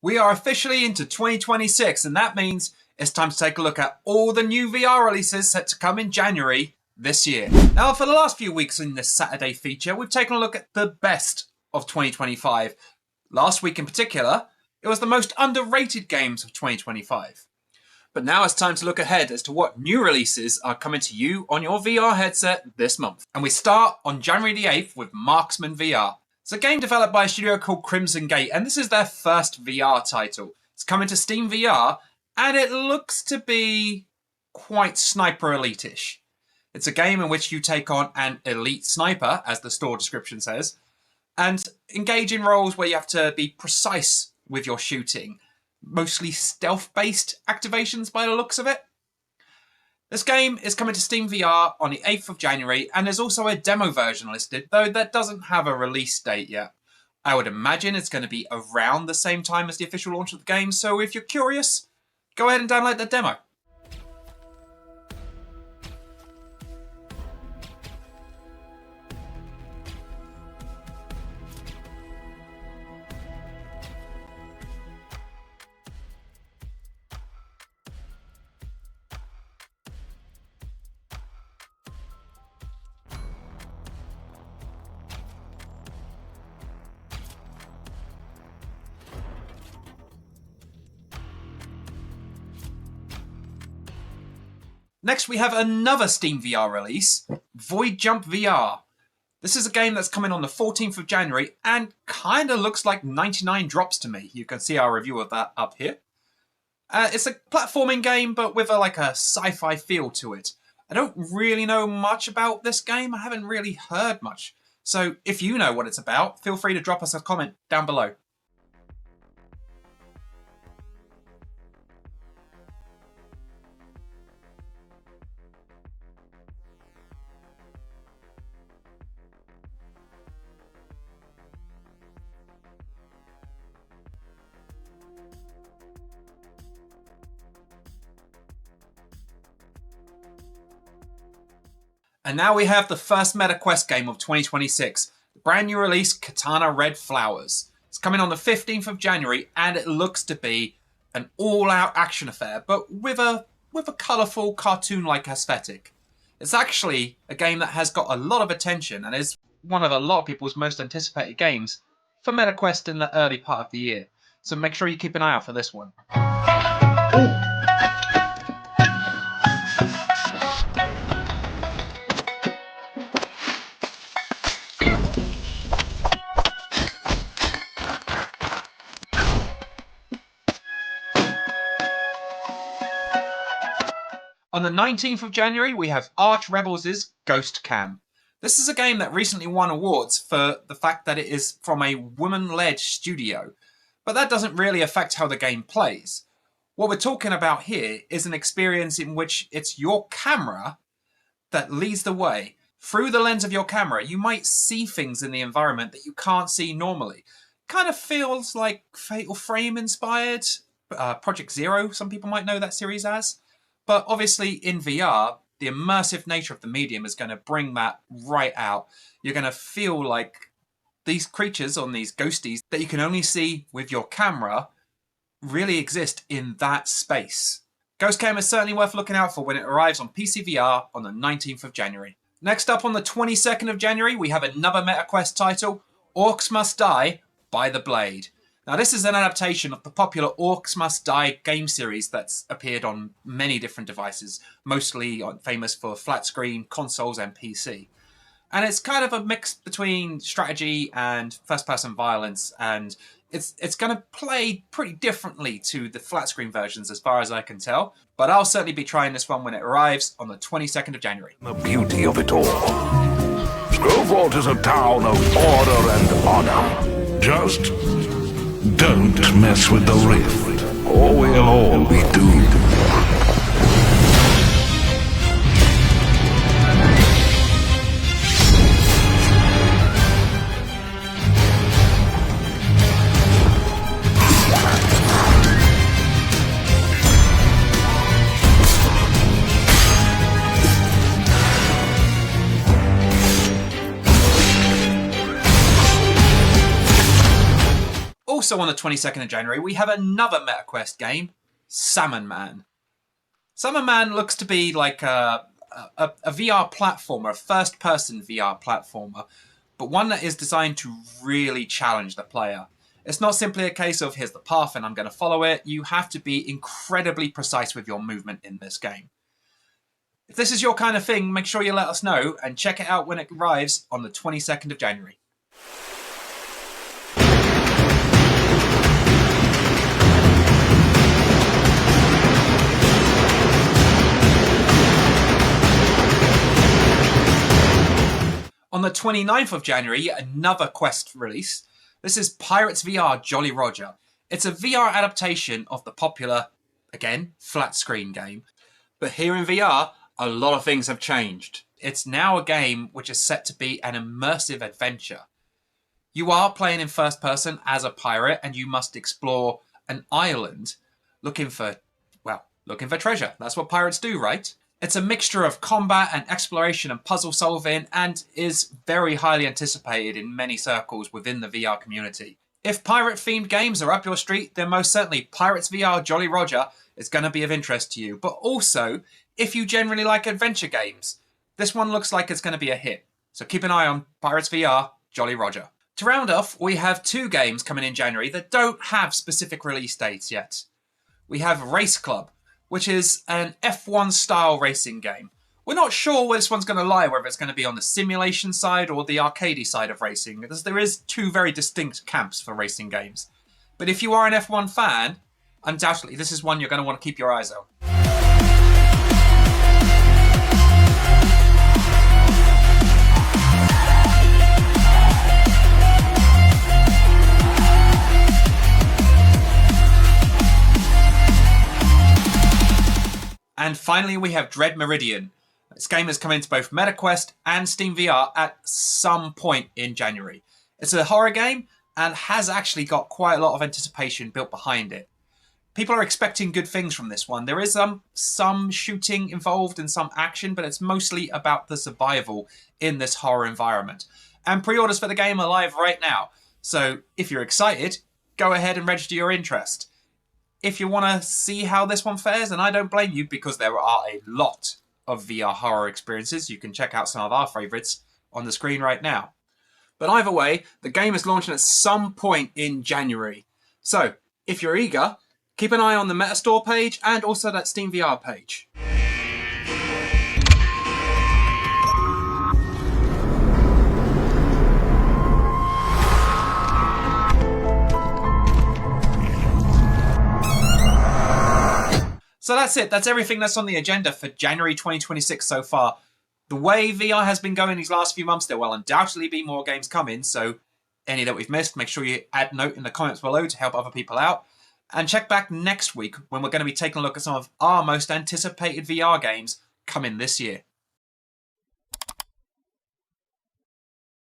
We are officially into 2026, and that means it's time to take a look at all the new VR releases set to come in January this year. Now, for the last few weeks in this Saturday feature, we've taken a look at the best of 2025. Last week in particular, it was the most underrated games of 2025. But now it's time to look ahead as to what new releases are coming to you on your VR headset this month. And we start on January the 8th with Marksman VR. It's a game developed by a studio called Crimson Gate, and this is their first VR title. It's coming to Steam VR, and it looks to be quite Sniper Elite-ish. It's a game in which you take on an elite sniper, as the store description says, and engage in roles where you have to be precise with your shooting. Mostly stealth-based activations by the looks of it. This game is coming to Steam VR on the 8th of January, and there's also a demo version listed, though that doesn't have a release date yet. I would imagine it's going to be around the same time as the official launch of the game, so if you're curious, go ahead and download the demo. Next, we have another Steam VR release, Void Jump VR. This is a game that's coming on the 14th of January and kind of looks like 99 drops to me. You can see our review of that up here. It's a platforming game, but with a sci-fi feel to it. I don't really know much about this game. I haven't really heard much. So if you know what it's about, feel free to drop us a comment down below. And now we have the first MetaQuest game of 2026, the brand new release, Catana Red Flowers. It's coming on the 15th of January, and it looks to be an all-out action affair, but with a colourful, cartoon-like aesthetic. It's actually a game that has got a lot of attention, and is one of a lot of people's most anticipated games for MetaQuest in the early part of the year. So make sure you keep an eye out for this one. On the 19th of January, we have Arch Rebels' Ghost Cam. This is a game that recently won awards for the fact that it is from a woman-led studio, but that doesn't really affect how the game plays. What we're talking about here is an experience in which it's your camera that leads the way. Through the lens of your camera, you might see things in the environment that you can't see normally. Kind of feels like Fatal Frame inspired, Project Zero, some people might know that series as. But obviously in VR, the immersive nature of the medium is going to bring that right out. You're going to feel like these creatures on these ghosties that you can only see with your camera really exist in that space. Ghost Cam is certainly worth looking out for when it arrives on PC VR on the 19th of January. Next up on the 22nd of January, we have another MetaQuest title, Orcs Must Die by the Blade. Now, this is an adaptation of the popular Orcs Must Die game series that's appeared on many different devices, mostly famous for flat screen, consoles, and PC. And it's kind of a mix between strategy and first-person violence, and it's going to play pretty differently to the flat screen versions as far as I can tell. But I'll certainly be trying this one when it arrives on the 22nd of January. The beauty of it all. Screwfort is a town of order and honor. Just don't mess with the rift, or we'll all be doomed. Also on the 22nd of January, we have another MetaQuest game, Salmon Man. Salmon Man looks to be like a VR platformer, a first-person VR platformer, but one that is designed to really challenge the player. It's not simply a case of, here's the path and I'm going to follow it. You have to be incredibly precise with your movement in this game. If this is your kind of thing, make sure you let us know and check it out when it arrives on the 22nd of January. On the 29th of January, another Quest release. This is Pirates VR Jolly Roger. It's a VR adaptation of the popular, again, flat screen game. But here in VR, a lot of things have changed. It's now a game which is set to be an immersive adventure. You are playing in first person as a pirate and you must explore an island looking for treasure. That's what pirates do, right? It's a mixture of combat and exploration and puzzle solving and is very highly anticipated in many circles within the VR community. If pirate-themed games are up your street, then most certainly Pirates VR Jolly Roger is going to be of interest to you. But also, if you generally like adventure games, this one looks like it's going to be a hit. So keep an eye on Pirates VR Jolly Roger. To round off, we have two games coming in January that don't have specific release dates yet. We have Raceclub, which is an F1 style racing game. We're not sure where this one's going to lie, whether it's going to be on the simulation side or the arcadey side of racing, because there is two very distinct camps for racing games. But if you are an F1 fan, undoubtedly this is one you're going to want to keep your eyes on. And finally, we have Dread Meridian. This game is coming to both MetaQuest and Steam VR at some point in January. It's a horror game and has actually got quite a lot of anticipation built behind it. People are expecting good things from this one. There is some shooting involved and some action, but it's mostly about the survival in this horror environment. And pre-orders for the game are live right now. So if you're excited, go ahead and register your interest. If you want to see how this one fares, and I don't blame you because there are a lot of VR horror experiences, you can check out some of our favourites on the screen right now. But either way, the game is launching at some point in January. So, if you're eager, keep an eye on the Metastore page and also that Steam VR page. So that's it. That's everything that's on the agenda for January 2026 so far. The way VR has been going these last few months, there will undoubtedly be more games coming. So any that we've missed, make sure you add note in the comments below to help other people out. And check back next week when we're going to be taking a look at some of our most anticipated VR games coming this year.